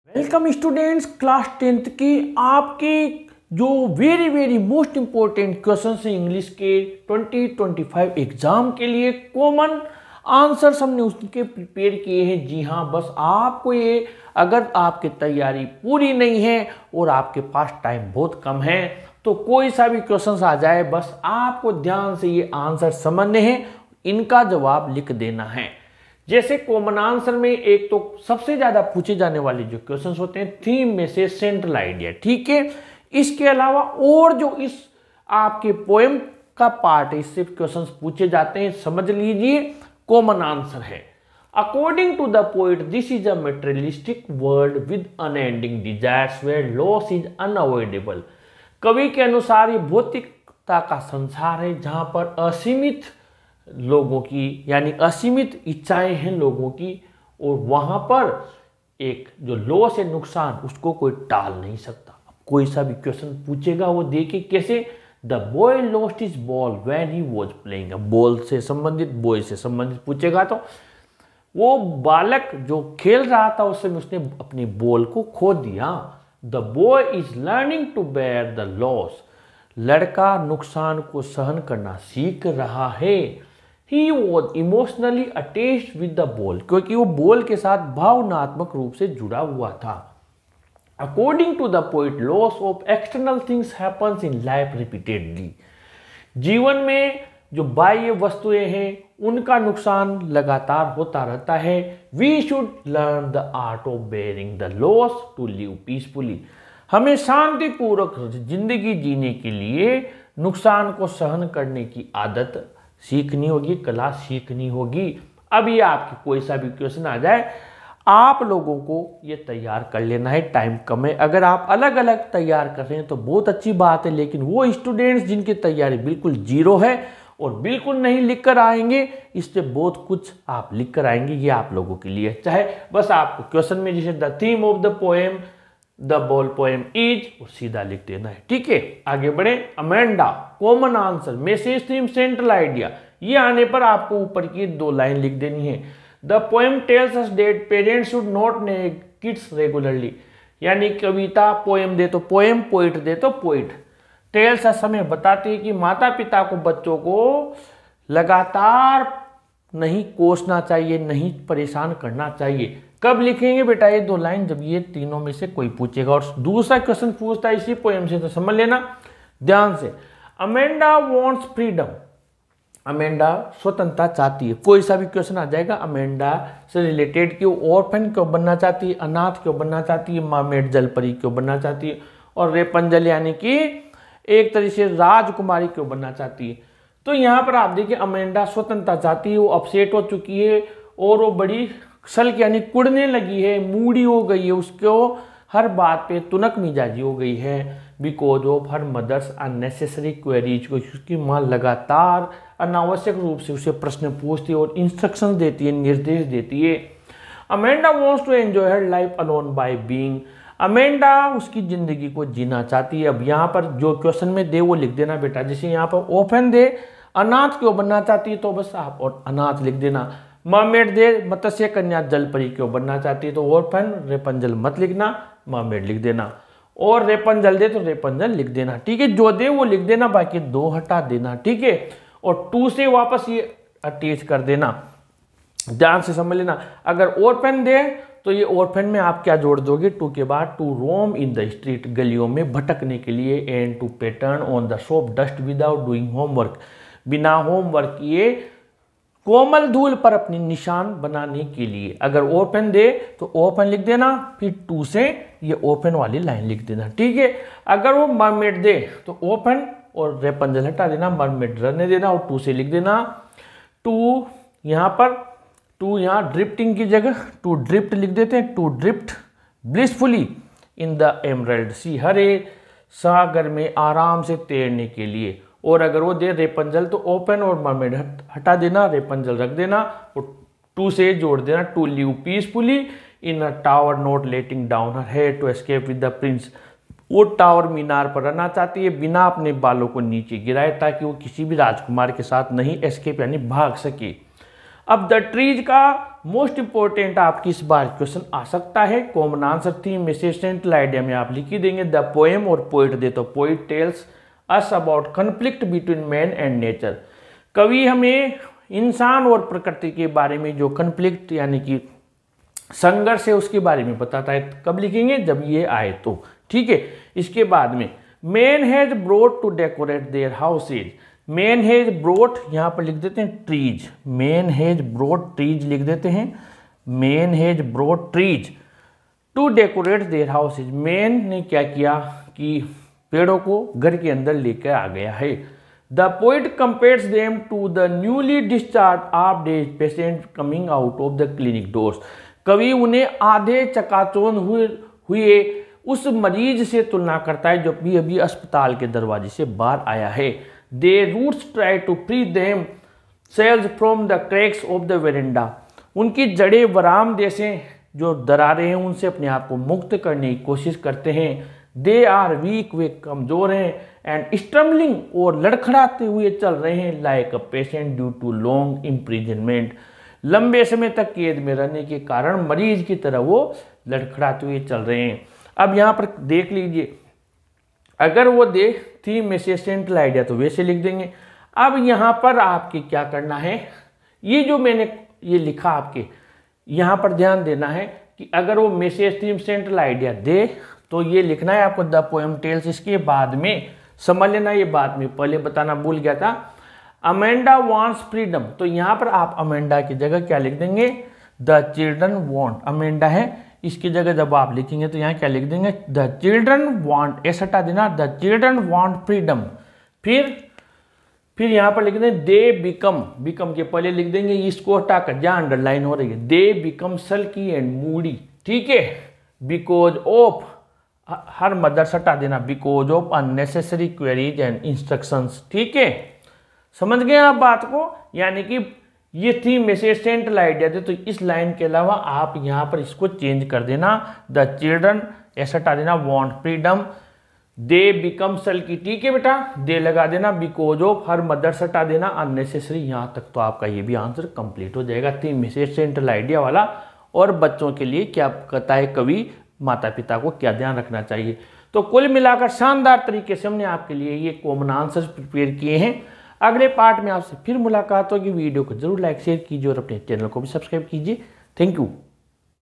Welcome students, class 10th की आपके जो वेरी मोस्ट इंपॉर्टेंट क्वेश्चन है इंग्लिश के 2025 एग्जाम के लिए कॉमन आंसर्स हमने उसके प्रिपेयर किए हैं। जी हाँ, बस आपको ये, अगर आपकी तैयारी पूरी नहीं है और आपके पास टाइम बहुत कम है तो कोई सा भी क्वेश्चन आ जाए, बस आपको ध्यान से ये आंसर समझने हैं, इनका जवाब लिख देना है। जैसे कॉमन आंसर में एक तो सबसे ज्यादा पूछे जाने वाले जो क्वेश्चंस होते हैं थीम में से सेंट्रल आइडिया, ठीक है। इसके अलावा और जो इस आपके पोएम का पार्ट है, इससे क्वेश्चंस पूछे जाते हैं, समझ लीजिए। कॉमन आंसर है according to the poet this is a materialistic world with unending desires where loss is unavoidable. कवि के अनुसार ये भौतिकता का संसार है जहां पर असीमित लोगों की यानी असीमित इच्छाएं हैं लोगों की, और वहां पर एक जो लॉस है, नुकसान, उसको कोई टाल नहीं सकता। कोई सा भी क्वेश्चन पूछेगा वो देखिए कैसे, the boy lost his ball when he was playing. Ball से संबंधित, बॉय से संबंधित पूछेगा तो वो बालक जो खेल रहा था उस समय उसने अपनी बॉल को खो दिया। The boy is learning to bear the loss. लड़का नुकसान को सहन करना सीख रहा है। He was emotionally attached with the ball, क्योंकि वो बॉल के साथ भावनात्मक रूप से जुड़ा हुआ था। According to the poet, loss of external things happens in life repeatedly. जीवन में जो बाह्य वस्तुएं हैं उनका नुकसान लगातार होता रहता है। We should learn the art of bearing the loss to live peacefully. हमें शांतिपूर्वक जिंदगी जीने के लिए नुकसान को सहन करने की आदत सीखनी होगी, कला सीखनी होगी। अब ये आपकी कोई सा भी क्वेश्चन आ जाए, आप लोगों को ये तैयार कर लेना है, टाइम कम है। अगर आप अलग अलग तैयार कर रहे हैं तो बहुत अच्छी बात है, लेकिन वो स्टूडेंट्स जिनकी तैयारी बिल्कुल जीरो है और बिल्कुल नहीं लिख कर आएंगे, इससे बहुत कुछ आप लिख कर आएंगे, ये आप लोगों के लिए। चाहे बस आपको क्वेश्चन में जैसे the theme of the poem, the ball poem is, और सीधा लिख देना है, ठीक है। आगे बढ़े। Amanda, common answer, message, theme, central idea, ये आने पर आपको ऊपर की 2 लाइन लिख देनी है। The poem tells us that parents should not nag kids regularly. यानी कविता पोएम दे तो पोएम, पोइट दे तो पोइट। टेल्स अस हमें बताती है कि माता पिता को बच्चों को लगातार नहीं कोसना चाहिए, नहीं परेशान करना चाहिए। कब लिखेंगे बेटा ये 2 लाइन? जब ये तीनों में से कोई पूछेगा। और दूसरा क्वेश्चन पूछता है इसी पोएम से, तो समझ लेना ध्यान से। Amanda wants freedom. अमेंडा स्वतंत्रता चाहती है। कोई सा भी क्वेश्चन आ जाएगा अमेंडा से रिलेटेड कि वो ऑर्फन क्यों बनना चाहती है, अनाथ क्यों बनना चाहती है, मरमेड जलपरी क्यों बनना चाहती है, और रेपंजल यानी कि एक तरीके से राजकुमारी क्यों बनना चाहती है। तो यहाँ पर आप देखिए अमेंडा स्वतंत्रता चाहती है, वो अपसेट हो चुकी है और वो बड़ी सल्क यानी कुड़ने लगी है, मूडी हो गई है, उसको हर बात पे तुनक मिजाजी हो गई है। Because of her mother's unnecessary queries, को उसकी माँ लगातार अनावश्यक रूप से उसे प्रश्न पूछती है और इंस्ट्रक्शंस देती है, निर्देश देती है। Amanda wants to enjoy her life alone by being. Amanda उसकी जिंदगी को जीना चाहती है। अब यहाँ पर जो क्वेश्चन में दे वो लिख देना बेटा। जैसे यहाँ पर ओपन दे अनाथ क्यों बनना चाहती है, तो बस आप और अनाथ लिख देना। मरमेड दे मत्स्य कन्या जलपरी क्यों बनना चाहती है, तो ओरफन रेपंजल मत लिखना, मरमेड लिख देना। और रेपंजल दे तो रेपंजल लिख देना, ठीक है। जो दे वो लिख देना, बाकी 2 हटा देना, ठीक है। और 2 से वापस ये अटैच कर देना, ध्यान से समझ लेना। अगर ओरफन दे तो ये ओरफन में आप क्या जोड़ दोगे, 2 के बाद to roam in the street, गलियों में भटकने के लिए, and to pattern on the shop dust without doing homework, बिना होमवर्क किए कोमल धूल पर अपनी निशान बनाने के लिए। अगर ओपन दे तो ओपन लिख देना, फिर 2 से ये ओपन वाली लाइन लिख देना, ठीक है। अगर वो मरमेड दे तो ओपन और रेपंजल हटा देना, मरमेड रहने देना और 2 से लिख देना। 2 यहाँ पर, 2 यहाँ ड्रिफ्टिंग की जगह टू ड्रिफ्ट लिख देते हैं, to drift blissfully in the emerald sea, हरे सागर में आराम से तैरने के लिए। और अगर वो दे रेपंजल तो ओपन और मरमेड हटा देना, रेपंजल रख देना और 2 से जोड़ देना, to live peacefully in a tower not letting down her head to escape with the prince. वो टावर मीनार पर रहना चाहती है बिना अपने बालों को नीचे गिराए, ताकि वो किसी भी राजकुमार के साथ नहीं एस्केप यानी भाग सके। अब द ट्रीज का मोस्ट इंपॉर्टेंट आपकी इस बार क्वेश्चन आ सकता है। Common answer theme message central idea में आप लिख ही देंगे द पोएम और पोइट दे तो poet tells us about conflict between man and nature. कवि हमें इंसान और प्रकृति के बारे में जो कन्फ्लिक्ट यानी कि संघर्ष है उसके बारे में बताता है। कब लिखेंगे? जब ये आए तो। ठीक है, इसके बाद में man has brought to decorate their houses. Man has brought यहाँ पर लिख देते हैं trees, man has brought trees लिख देते हैं, man has brought trees to decorate their houses. Man ने क्या किया कि पेड़ों को घर के अंदर लेकर आ गया है। The poet compares them to the newly discharge half dazed patient coming out of the clinic doors. कवि उन्हें आधे चकाचौंध हुए उस मरीज से तुलना करता है जो भी अभी अस्पताल के दरवाजे से बाहर आया है। They roots try to free themselves from the cracks of the veranda. उनकी जड़ें वरामदे से जो दरारें हैं उनसे अपने आप को मुक्त करने की कोशिश करते हैं। दे आर वीक, वे कमजोर हैं, एंड स्टम्बलिंग और लड़खड़ाते हुए चल रहे हैं like a patient due to long imprisonment. लंबे समय तक कैद में रहने के कारण मरीज की तरह वो लड़खड़ाते हुए चल रहे हैं। अब यहाँ पर देख लीजिए, अगर वो दे थीम मैसेज सेंट्रल आइडिया तो वैसे लिख देंगे। अब यहाँ पर आपके क्या करना है, ये जो मैंने ये लिखा आपके यहाँ पर ध्यान देना है कि अगर वो मैसेज थीम सेंट्रल आइडिया दे तो ये लिखना है आपको द पोएम टेल्स। इसके बाद में समझ लेना, ये बात में पहले बताना भूल गया था, अमेंडा वांट्स फ्रीडम। तो यहाँ पर आप अमेंडा की जगह क्या लिख देंगे? The children want. अमेंडा है, इसकी जगह जब आप लिखेंगे तो यहाँ क्या लिख देंगे? द चिल्ड्रन वांट, ऐसा हटा देना, द चिल्ड्रन वांट फ्रीडम। फिर यहाँ पर लिख देंगे दे बिकम, बिकम के पहले लिख देंगे इसको हटाकर जहाँ अंडरलाइन हो रही है, दे बिकम सल्की एंड मूडी। ठीक है, बिकॉज ऑफ, हर मदर हटा देना, because of unnecessary queries and instructions. ठीक है, समझ गए आप बात को? यानी कि ये थी मैसेज सेंट्रल आइडिया थे, तो इस लाइन के अलावा आप यहाँ पर इसको चेंज कर देना, द चिल्ड्रन ऐसा हटा देना, वांट फ्रीडम, दे बिकम सल्की। ठीक है बेटा, दे लगा देना, बिकॉज ऑफ, हर मदर हटा देना, अननेसेसरी। यहाँ तक तो आपका ये भी आंसर कंप्लीट हो जाएगा थी मैसेज सेंट्रल आइडिया वाला। और बच्चों के लिए क्या कहता है कवि, माता पिता को क्या ध्यान रखना चाहिए। तो कुल मिलाकर शानदार तरीके से हमने आपके लिए ये कॉमन आंसर प्रिपेयर किए हैं। अगले पार्ट में आपसे फिर मुलाकात होगी। वीडियो को जरूर लाइक शेयर कीजिए और अपने चैनल को भी सब्सक्राइब कीजिए। Thank you.